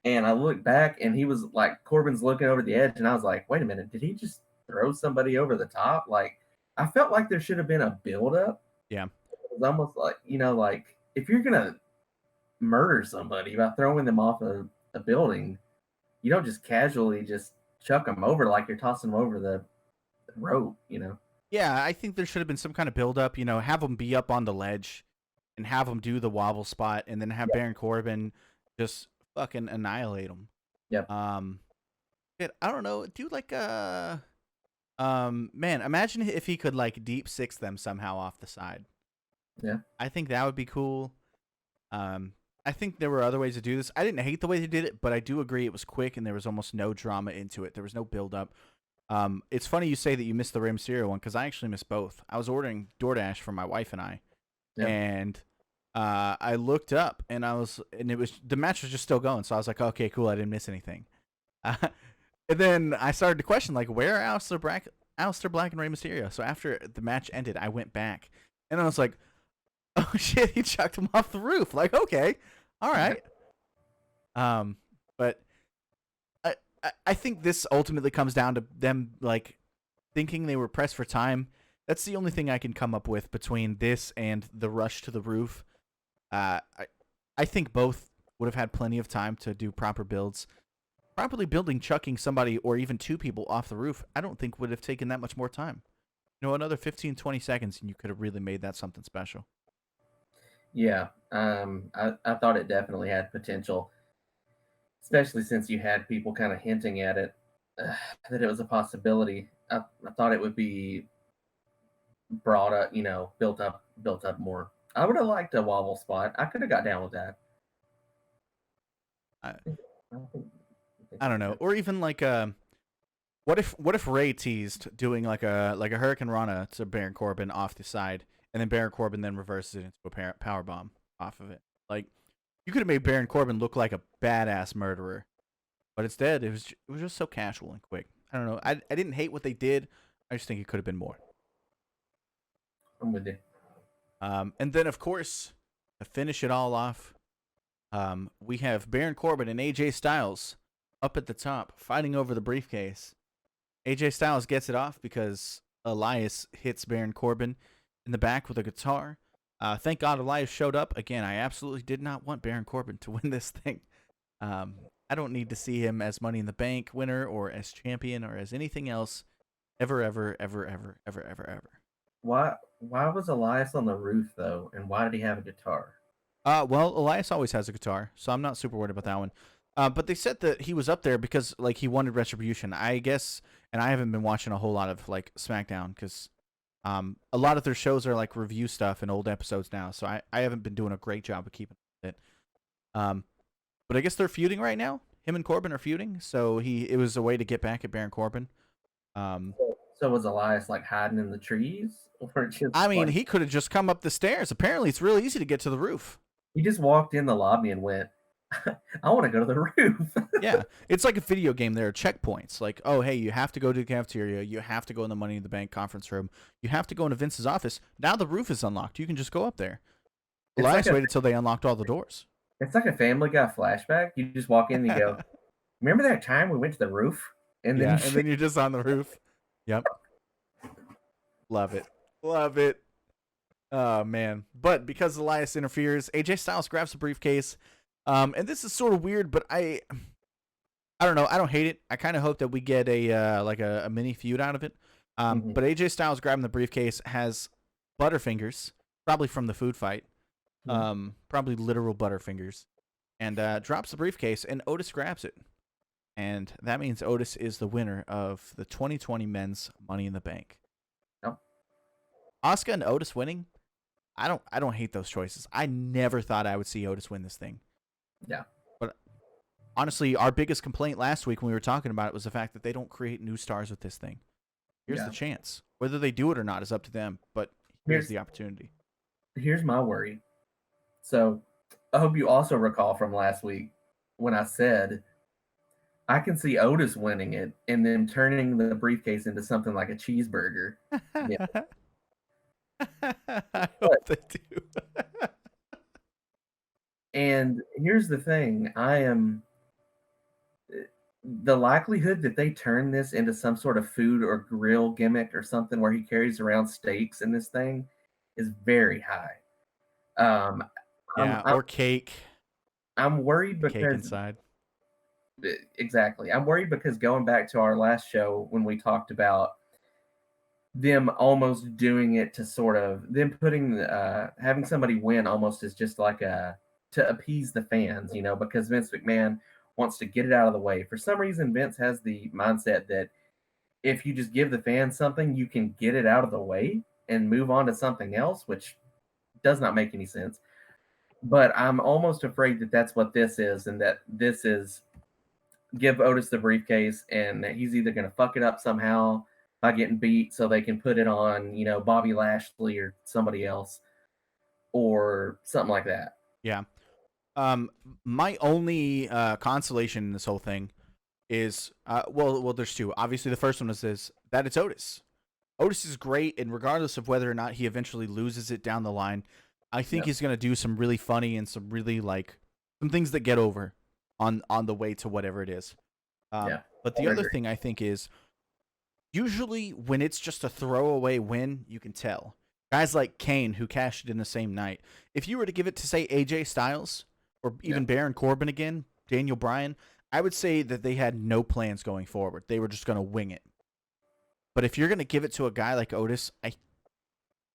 and I looked back, and he was like, Corbin's looking over the edge, and I was like, wait a minute, did he just throw somebody over the top? Like, I felt like there should have been a build up. Yeah. It was almost like, like if you're gonna murder somebody by throwing them off a building, you don't just casually just chuck them over like you're tossing them over the rope. Yeah, I think there should have been some kind of build up. Have them be up on the ledge, and have them do the wobble spot, and then have Baron Corbin just fucking annihilate him. Yep. I don't know. Do like man, imagine if he could like deep six them somehow off the side. Yeah. I think that would be cool. I think there were other ways to do this. I didn't hate the way they did it, but I do agree it was quick and there was almost no drama into it. There was no build up. It's funny you say that you missed the Rey Mysterio one, because I actually missed both. I was ordering DoorDash for my wife and I, and I looked up and the match was just still going. So I was like, okay, cool, I didn't miss anything. And then I started to question, like, where are Aleister Black and Rey Mysterio? So after the match ended, I went back and I was like, oh shit, he chucked him off the roof. Like, okay, all right. But I think this ultimately comes down to them like thinking they were pressed for time. That's the only thing I can come up with between this and the rush to the roof. I think both would have had plenty of time to do proper builds. Properly building, chucking somebody or even two people off the roof, I don't think would have taken that much more time. Another 15, 20 seconds, and you could have really made that something special. Yeah, I thought it definitely had potential, especially since you had people kind of hinting at it, that it was a possibility. I thought it would be brought up, built up more. I would have liked a wobble spot. I could have got down with that. I don't know, or even like what if Ray teased doing like a Hurricane Rana to Baron Corbin off the side, and then Baron Corbin then reverses it into a power bomb off of it. Like, you could have made Baron Corbin look like a badass murderer, but instead it was just so casual and quick. I don't know. I didn't hate what they did. I just think it could have been more. I'm with you. And then of course, to finish it all off, we have Baron Corbin and AJ Styles up at the top fighting over the briefcase. AJ Styles gets it off because Elias hits Baron Corbin in the back with a guitar. Thank God Elias showed up. Again, I absolutely did not want Baron Corbin to win this thing. I don't need to see him as Money in the Bank winner or as champion or as anything else ever. Why was Elias on the roof though, and why did he have a guitar? Well, Elias always has a guitar, so I'm not super worried about that one. But they said that he was up there because like he wanted retribution, I guess. And I haven't been watching a whole lot of like SmackDown because a lot of their shows are like review stuff and old episodes now, so I haven't been doing a great job of keeping it. But I guess they're feuding right now. Him and Corbin are feuding, so it was a way to get back at Baron Corbin. So was Elias like hiding in the trees, or just? I mean, like, he could have just come up the stairs. Apparently, it's really easy to get to the roof. he just walked in the lobby and went, I want to go to the roof. Yeah, it's like a video game. There are checkpoints. Like, oh, hey, you have to go to the cafeteria. You have to go in the Money in the Bank conference room. You have to go into Vince's office. Now the roof is unlocked. You can just go up there. Elias waited till they unlocked all the doors. It's like a Family Guy flashback. You just walk in and you go, remember that time we went to the roof? And then and then you're just on the roof. Yep. Love it. Love it. Oh, man. But because Elias interferes, AJ Styles grabs the briefcase. And this is sort of weird, but I don't know. I don't hate it. I kind of hope that we get a mini feud out of it. Mhm. But AJ Styles grabbing the briefcase has Butterfingers, probably from the food fight, Yeah. probably literal Butterfingers, and drops the briefcase, and Otis grabs it. And that means Otis is the winner of the 2020 Men's Money in the Bank. Yep. Asuka and Otis winning, I don't hate those choices. I never thought I would see Otis win this thing. Yeah. But honestly, our biggest complaint last week when we were talking about it was the fact that they don't create new stars with this thing. Here's Yeah. the chance. Whether they do it or not is up to them, but here's the opportunity. Here's my worry. So I hope you also recall from last week when I said I can see Otis winning it and then turning the briefcase into something like a cheeseburger. Yeah. I But, hope they do. and here's the thing, the likelihood that they turn this into some sort of food or grill gimmick or something where he carries around steaks in this thing is very high. Um, I'm Yeah, I'm or cake. I'm worried Cake because inside. exactly. I'm worried because going back to our last show when we talked about them almost doing it to sort of them putting having somebody win almost as just like a to appease the fans, because Vince McMahon wants to get it out of the way. For some reason, Vince has the mindset that if you just give the fans something, you can get it out of the way and move on to something else, which does not make any sense. But I'm almost afraid that that's what this is, and that this is give Otis the briefcase, and he's either going to fuck it up somehow by getting beat so they can put it on, Bobby Lashley or somebody else or something like that. Yeah. My only consolation in this whole thing is well, there's two. Obviously, the first one is that it's Otis. Otis is great, and regardless of whether or not he eventually loses it down the line, I think Yeah. he's gonna do some really funny and some really some things that get over on the way to whatever it is. Yeah. But I the would other agree. thing I think is usually when it's just a throwaway win, you can tell. Guys like Kane, who cashed it in the same night. If you were to give it to, say, AJ Styles or even Yeah. Baron Corbin again, Daniel Bryan, I would say that they had no plans going forward. They were just going to wing it. But if you're going to give it to a guy like Otis,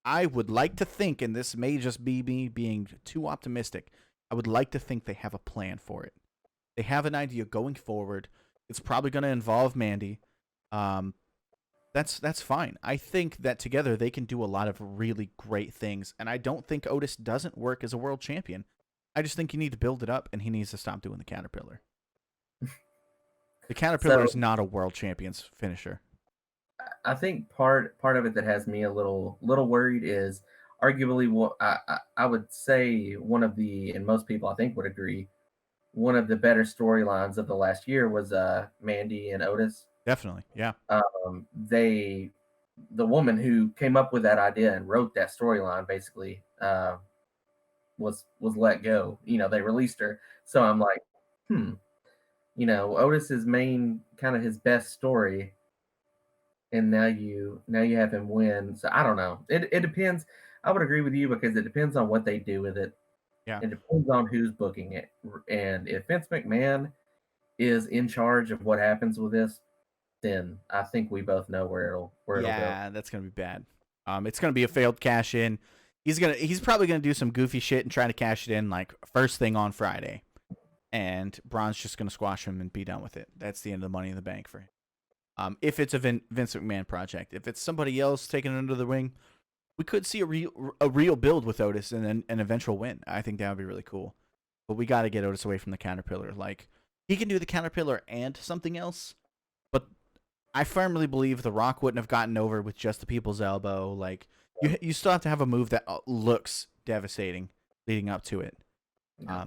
I would like to think, and this may just be me being too optimistic, I would like to think they have a plan for it. They have an idea going forward. It's probably going to involve Mandy. Um, that's fine. I think that together they can do a lot of really great things, and I don't think Otis doesn't work as a world champion. I just think you need to build it up, and he needs to stop doing the Caterpillar. The Caterpillar So is not a world champion's finisher. I think part of it that has me a little worried is arguably what I would say one of the, and most people I think would agree, one of the better storylines of the last year was Mandy and Otis. Definitely, yeah. They the woman who came up with that idea and wrote that storyline basically was let go. They released her. So I'm like, Otis's main kind of his best story, and now you have him win. So I don't know. It depends. I would agree with you because it depends on what they do with it. Yeah. It depends on who's booking it. And if Vince McMahon is in charge of what happens with this, then I think we both know where it'll go. Yeah, that's gonna be bad. It's gonna be a failed cash in. He's probably gonna do some goofy shit and try to cash it in like first thing on Friday, and Braun's just gonna squash him and be done with it. That's the end of the Money in the Bank for him. If it's a Vince McMahon project, if it's somebody else taking it under the wing, we could see a real build with Otis and then an eventual win. I think that would be really cool. But we got to get Otis away from the Caterpillar. Like he can do the Caterpillar and something else, but I firmly believe The Rock wouldn't have gotten over with just the people's elbow. Like you still have to have a move that looks devastating leading up to it. Yeah.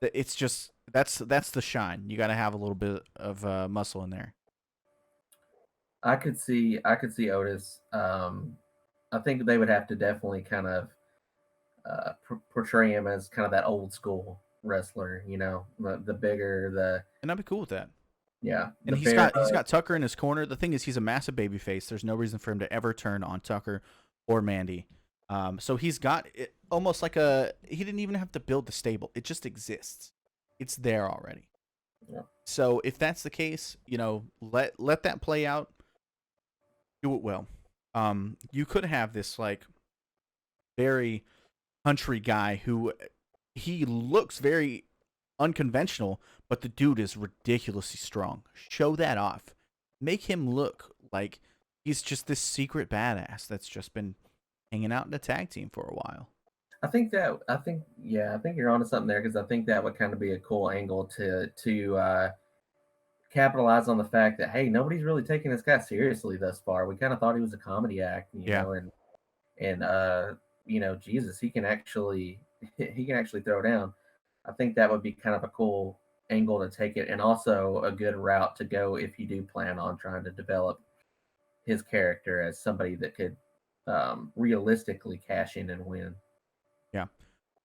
It's just that's the shine. You got to have a little bit of muscle in there. I could see Otis. I think they would have to definitely kind of portray him as kind of that old school wrestler. The bigger, And I'd be cool with that. the And he's bear. got Tucker in his corner. The thing is, he's a massive baby face. There's no reason for him to ever turn on Tucker or Mandy. So he's got it almost like he didn't even have to build the stable. It just exists. It's there already. Yeah. So if that's the case, let that play out. do it well. You could have this like very country guy who he looks very unconventional, but the dude is ridiculously strong. Show that off. Make him look like he's just this secret badass that's just been hanging out in a tag team for a while. I think you're onto something there because I think that would kind of be a cool angle to capitalize on the fact that hey, nobody's really taking this guy seriously thus far. We kind of thought he was a comedy act, Yeah. and Jesus, he can actually throw down. I think that would be kind of a cool angle to take it, and also a good route to go if you do plan on trying to develop his character as somebody that could realistically cash in and win. Yeah.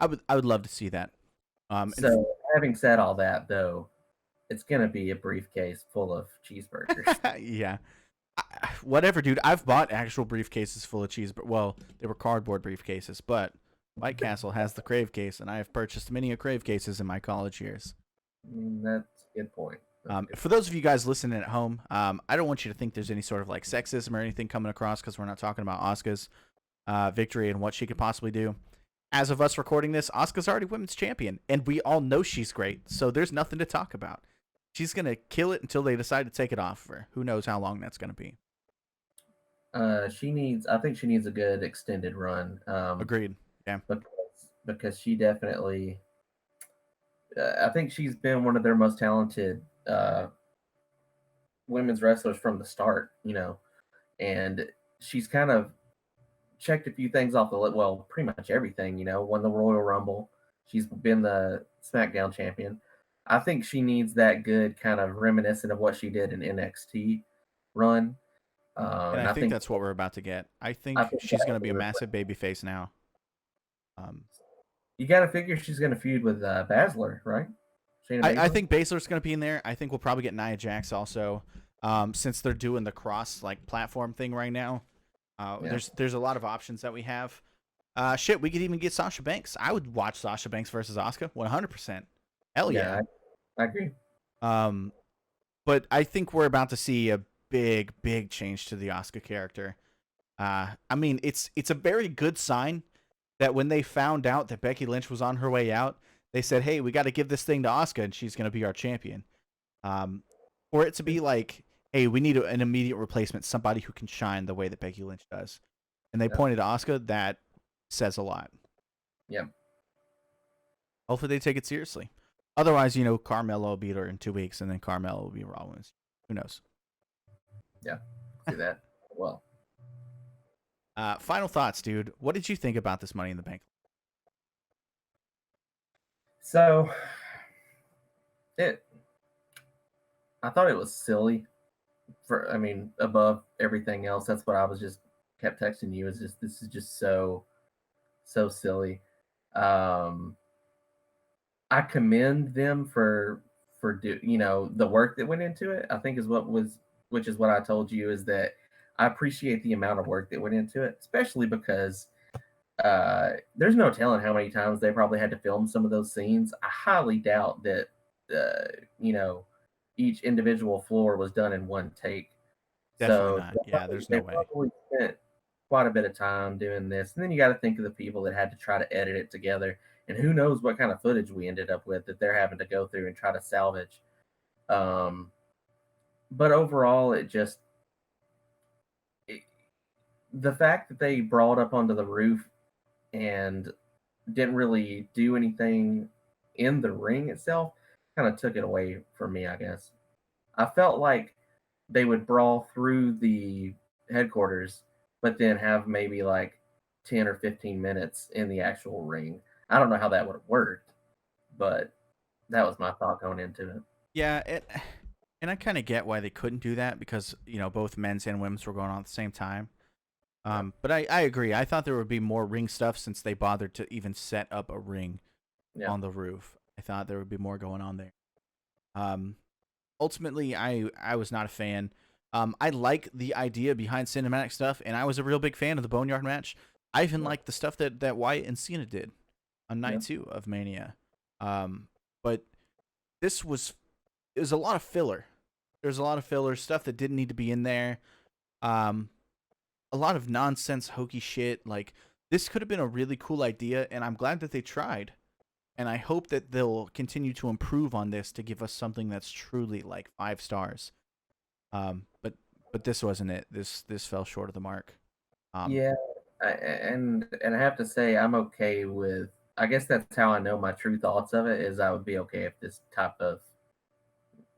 I would love to see that. So, having said all that, though, it's gonna be a briefcase full of cheeseburgers. yeah. Whatever, dude. I've bought actual briefcases full of cheese, but well, they were cardboard briefcases, but White Castle has the Crave case, and I have purchased many a Crave cases in my college years. That's a good point. For those of you guys listening at home, I don't want you to think there's any sort of like sexism or anything coming across because we're not talking about Asuka's victory and what she could possibly do. As of us recording this, Asuka's already women's champion, and we all know she's great, so there's nothing to talk about. She's going to kill it until they decide to take it off of her. Who knows how long that's going to be. I think she needs a good extended run. Agreed. Yeah. Because she definitely, I think she's been one of their most talented women's wrestlers from the start, and she's kind of checked a few things off the list. Well, pretty much everything, won the Royal Rumble. She's been the SmackDown champion. I think she needs that good kind of reminiscent of what she did in NXT run. And I think that's what we're about to get. I think she's going to be a massive babyface now. You got to figure she's going to feud with Baszler, right? I think Baszler's going to be in there. I think we'll probably get Nia Jax also, since they're doing the cross like platform thing right now. There's a lot of options that we have. We could even get Sasha Banks. I would watch Sasha Banks versus Asuka 100%. Hell yeah. I agree. But I think we're about to see a big change to the Asuka character. I mean, it's a very good sign that when they found out that Becky Lynch was on her way out, they said, "Hey, we got to give this thing to Asuka, and she's going to be our champion." For it to be like, "Hey, we need an immediate replacement, somebody who can shine the way that Becky Lynch does," and they pointed to Asuka, that says a lot. Yeah. Hopefully, they take it seriously. Otherwise, Carmella will beat her in 2 weeks, and then Carmella will be Raw Women's. Who knows? Yeah, see that. Well. Final thoughts, dude. What did you think about this Money in the Bank? So, I thought it was silly. Above everything else, that's what I was just kept texting you. This is just so silly. I commend them for the work that went into it. I think which is what I told you, is that I appreciate the amount of work that went into it, especially because there's no telling how many times they probably had to film some of those scenes. I highly doubt that each individual floor was done in one take. Definitely not. Yeah, there's no way. They probably spent quite a bit of time doing this, and then you got to think of the people that had to try to edit it together, and who knows what kind of footage we ended up with that they're having to go through and try to salvage. But overall, the fact that they brought up onto the roof and didn't really do anything in the ring itself kind of took it away from me, I guess. I felt like they would brawl through the headquarters, but then have maybe like 10 or 15 minutes in the actual ring. I don't know how that would have worked, but that was my thought going into it. Yeah, and I kind of get why they couldn't do that because, both men's and women's were going on at the same time. But I agree. I thought there would be more ring stuff since they bothered to even set up a ring on the roof. I thought there would be more going on there. Ultimately, I was not a fan. I like the idea behind cinematic stuff, and I was a real big fan of the Boneyard match. I even liked the stuff that Wyatt and Cena did on night 2 of Mania. But it was a lot of filler. There's a lot of filler stuff that didn't need to be in there. a lot of nonsense, hokey shit. Like, this could have been a really cool idea, and I'm glad that they tried. And I hope that they'll continue to improve on this to give us something that's truly like 5 stars. But this wasn't it. This fell short of the mark. Yeah, and I have to say I'm okay with. I guess that's how I know my true thoughts of it is I would be okay if this type of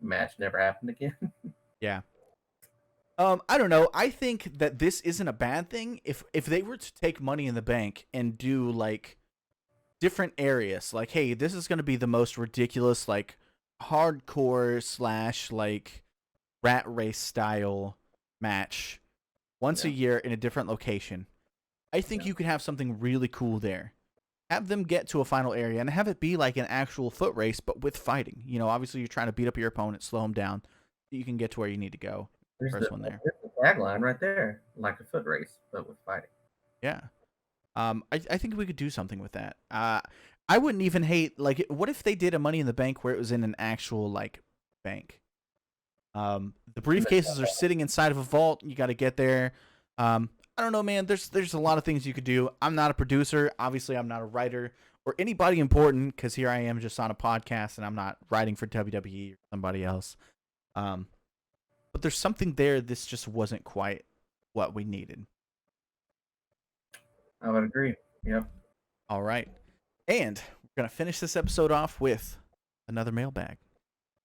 match never happened again. Yeah. I don't know. I think that this isn't a bad thing. If they were to take Money in the Bank and do like different areas, like, hey, this is gonna be the most ridiculous, like hardcore slash like rat race style match once a Yeah. year in a different location. I think Yeah. you could have something really cool there. Have them get to a final area and have it be like an actual foot race, but with fighting. You know, obviously you're trying to beat up your opponent, slow him down, so you can get to where you need to go. There's First one there. the tagline right there, like a foot race, but with fighting. Yeah. I think we could do something with that. I wouldn't even hate, like, what if they did a Money in the Bank where it was in an actual like bank? The briefcases are sitting inside of a vault. You got to get there. I don't know, man. There's a lot of things you could do. I'm not a producer. Obviously, I'm not a writer or anybody important because here I am just on a podcast and I'm not writing for WWE or somebody else. But there's something there. This just wasn't quite what we needed. I would agree. Yep. All right. And we're going to finish this episode off with another mailbag.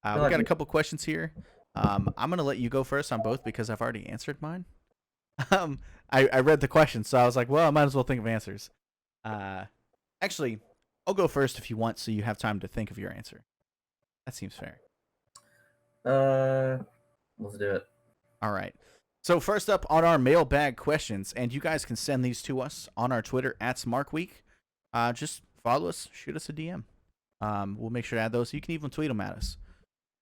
We feel like got a we- couple questions here. I'm going to let you go first on both because I've already answered mine. I read the question, so I was like, well, I might as well think of answers. Actually, I'll go first if you want, so you have time to think of your answer. That seems fair. Let's do it. All right. So first up on our mailbag questions, and you guys can send these to us on our Twitter at SmarkWeek. Just follow us, shoot us a DM. We'll make sure to add those. You can even tweet them at us.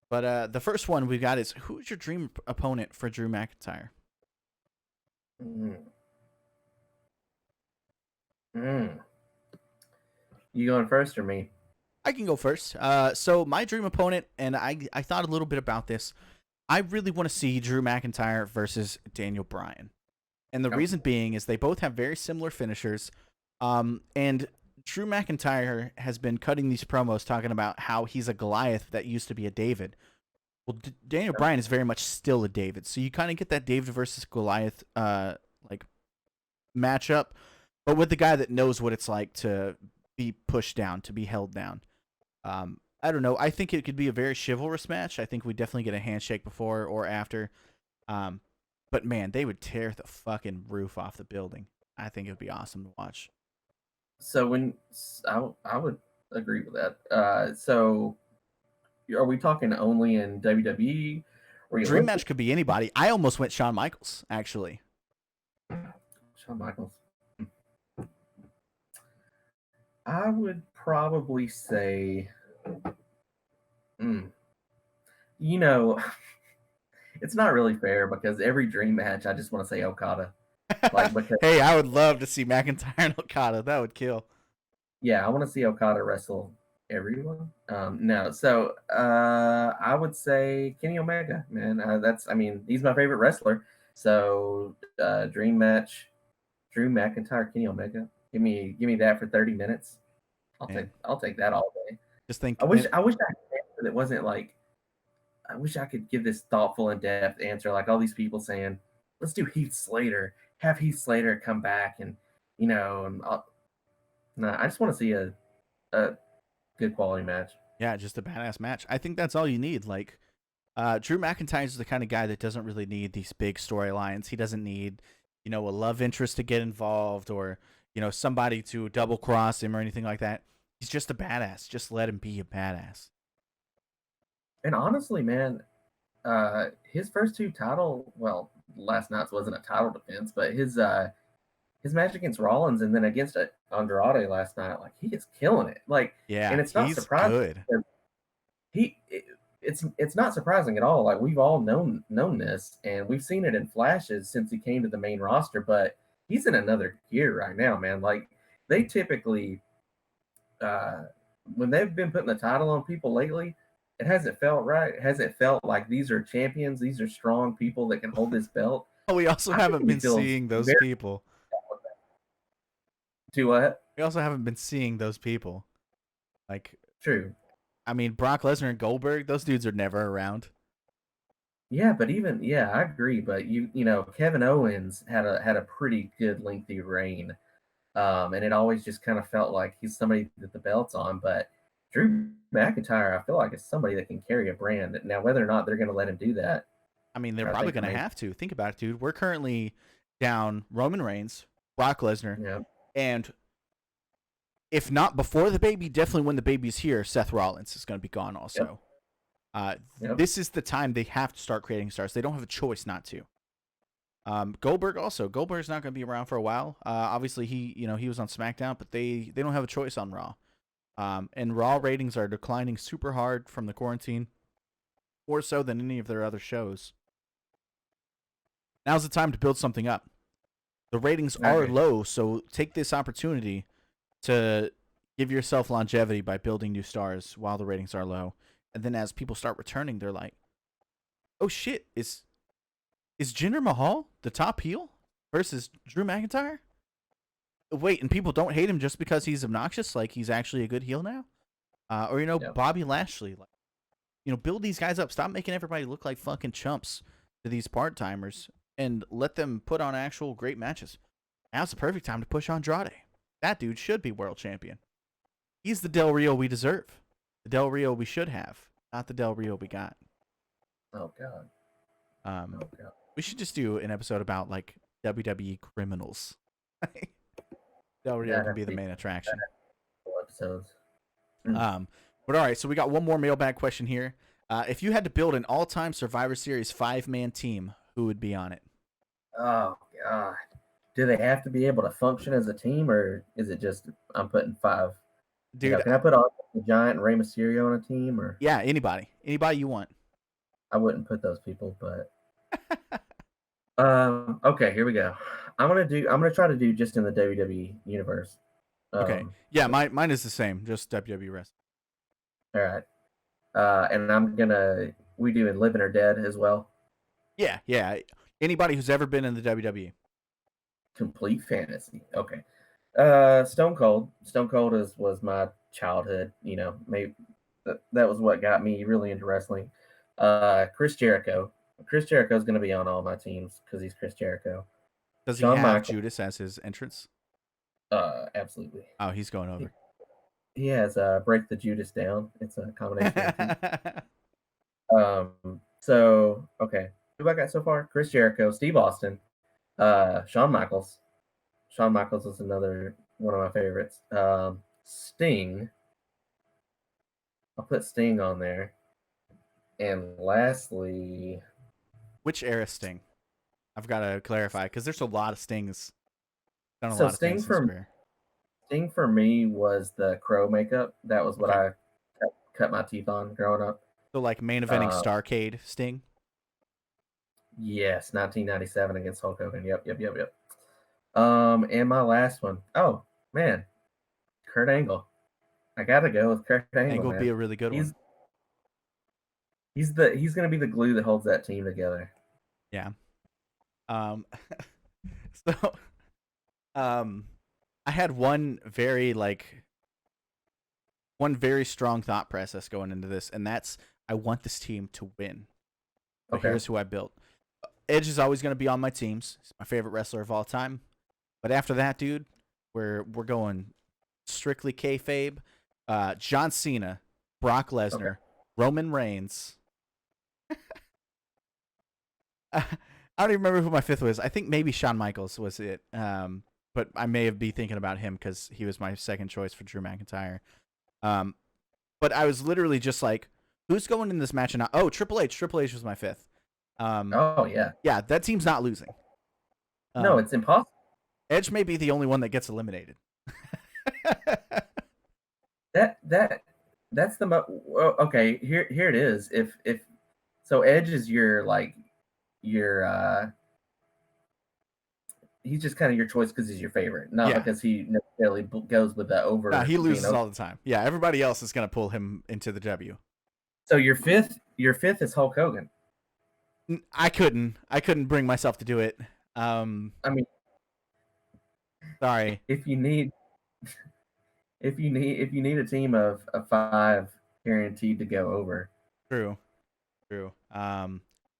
But the first one we got is, who's your dream opponent for Drew McIntyre? You going first or me? I can go first. So my dream opponent, and I thought a little bit about this. I really want to see Drew McIntyre versus Daniel Bryan. And the reason being is they both have very similar finishers. And Drew McIntyre has been cutting these promos talking about how he's a Goliath that used to be a David. Well, Daniel Bryan is very much still a David. So you kind of get that David versus Goliath like matchup, but with the guy that knows what it's like to be pushed down, to be held down. I don't know. I think it could be a very chivalrous match. I think we definitely get a handshake before or after. But man, they would tear the fucking roof off the building. I think it would be awesome to watch. So I would agree with that. So are we talking only in WWE? Dream match could be anybody. I almost went Shawn Michaels, actually. Shawn Michaels. I would probably say, you know, it's not really fair because every dream match, I just want to say Okada. Like, because, hey, I would love to see McIntyre and Okada. That would kill. yeah, I want to see Okada wrestle everyone. No, so I would say Kenny Omega, man. He's my favorite wrestler. So dream match, Drew McIntyre, Kenny Omega. Give me that for 30 minutes. I'll take that all day. Just think. I wish I had an answer that wasn't like. I wish I could give this thoughtful, in-depth answer, like all these people saying, "Let's do Heath Slater. Have Heath Slater come back, and I just want to see a good quality match." Yeah, just a badass match. I think that's all you need. Like, Drew McIntyre is the kind of guy that doesn't really need these big storylines. He doesn't need, a love interest to get involved or, somebody to double cross him or anything like that. He's just a badass. Just let him be a badass. And honestly, man, his first two last night's wasn't a title defense, but his match against Rollins and then against Andrade last night, like he is killing it. Like, yeah, and it's not he's surprising. Good. It's not surprising at all. Like we've all known this, and we've seen it in flashes since he came to the main roster. But he's in another gear right now, man. Like they typically, when they've been putting the title on people lately, it hasn't felt right. It hasn't felt like these are champions. These are strong people that can hold this belt. We also I think haven't he been feels seeing those very people. to what? We also haven't been seeing those people. Like, True. I mean, Brock Lesnar and Goldberg, those dudes are never around. Yeah, but even I agree. But Kevin Owens had a pretty good lengthy reign, and it always just kind of felt like he's somebody that the belt's on. But Drew McIntyre, I feel like is somebody that can carry a brand. Now, whether or not they're going to let him do that, I mean, they're I probably think going to maybe. have to. Think about it, dude. We're currently down Roman Reigns, Brock Lesnar, Yeah. and if not before the baby, definitely when the baby's here, Seth Rollins is going to be gone also. Yep. This is the time they have to start creating stars. They don't have a choice not to. Goldberg also. Goldberg's not going to be around for a while. Obviously, he was on SmackDown, but they don't have a choice on Raw. And Raw ratings are declining super hard from the quarantine, more so than any of their other shows. Now's the time to build something up. The ratings are low, so take this opportunity to give yourself longevity by building new stars while the ratings are low. And then as people start returning, they're like, "Oh shit, is Jinder Mahal the top heel versus Drew McIntyre?" Wait, and people don't hate him just because he's obnoxious? Like he's actually a good heel now? Or Yep. Bobby Lashley. Like, build these guys up. Stop making everybody look like fucking chumps to these part timers, and let them put on actual great matches. Now's the perfect time to push Andrade. That dude should be world champion. He's the Del Rio we deserve. The Del Rio we should have, not the Del Rio we got. Oh God. Oh God. We should just do an episode about like WWE criminals. Del Rio can be the main attraction. Episodes. But all right, so we got one more mailbag question here. If you had to build an all-time Survivor Series 5-man team, who would be on it? Oh God. Do they have to be able to function as a team, or is it just I'm putting 5? Dude, Can I put Andre the Giant and Rey Mysterio on a team, or yeah, anybody you want. I wouldn't put those people, but okay, here we go. I'm gonna try to do just in the WWE universe. Okay, yeah, mine is the same, just WWE wrestling. All right, and we do in Living or Dead as well. Yeah, anybody who's ever been in the WWE. Complete fantasy. Okay. Stone Cold. Stone Cold was my childhood. Maybe that was what got me really into wrestling. Chris Jericho. Chris Jericho is going to be on all my teams because he's Chris Jericho. Does he have Judas as his entrance? Absolutely. Oh, he's going over. He has Break the Judas Down. It's a combination. So okay, who I got so far? Chris Jericho, Steve Austin, Shawn Michaels. Shawn Michaels is another one of my favorites. Sting. I'll put Sting on there. And lastly, which era Sting? I've got to clarify because there's a lot of Stings. Done a so lot of Sting for me was the Crow makeup. That was what I cut my teeth on growing up. So like main eventing Starrcade Sting. Yes, 1997 against Hulk Hogan. Yep. And my last one. Oh man, Kurt Angle. I gotta go with Kurt Angle. Angle would be a really good one. He's gonna be the glue that holds that team together. Yeah. So, I had one very strong thought process going into this, and that's I want this team to win. But here's who I built. Edge is always going to be on my teams. He's my favorite wrestler of all time. But after that, dude, we're going strictly kayfabe. John Cena, Brock Lesnar, Roman Reigns. I don't even remember who my fifth was. I think maybe Shawn Michaels was it. But I may be thinking about him because he was my second choice for Drew McIntyre. But I was literally just like, who's going in this match? And Triple H. Triple H was my fifth. Yeah, that team's not losing. No, it's impossible. Edge may be the only one that gets eliminated. That's the okay. Here it is. If so, Edge is your he's just kind of your choice because he's your favorite, not because he necessarily goes with the over. Nah, he loses all the time. Yeah, everybody else is gonna pull him into the W. So your fifth is Hulk Hogan. I couldn't bring myself to do it. I mean, Sorry. if you need a team of 5 guaranteed to go over. True. I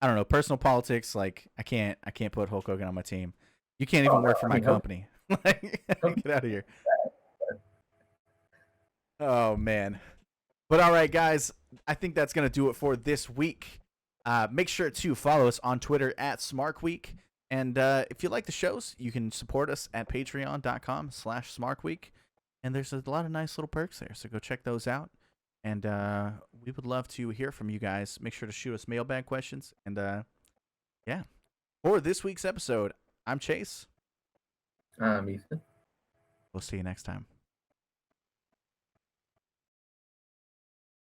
don't know. Personal politics, like I can't put Hulk Hogan on my team. You can't even work for my company. Like, get out of here. Oh man. But all right, guys, I think that's gonna do it for this week. Make sure to follow us on Twitter at SmarkWeek. And if you like the shows, you can support us at patreon.com/SmarkWeek. And there's a lot of nice little perks there, so go check those out. And we would love to hear from you guys. Make sure to shoot us mailbag questions. And yeah, for this week's episode, I'm Chase. I'm Ethan. We'll see you next time.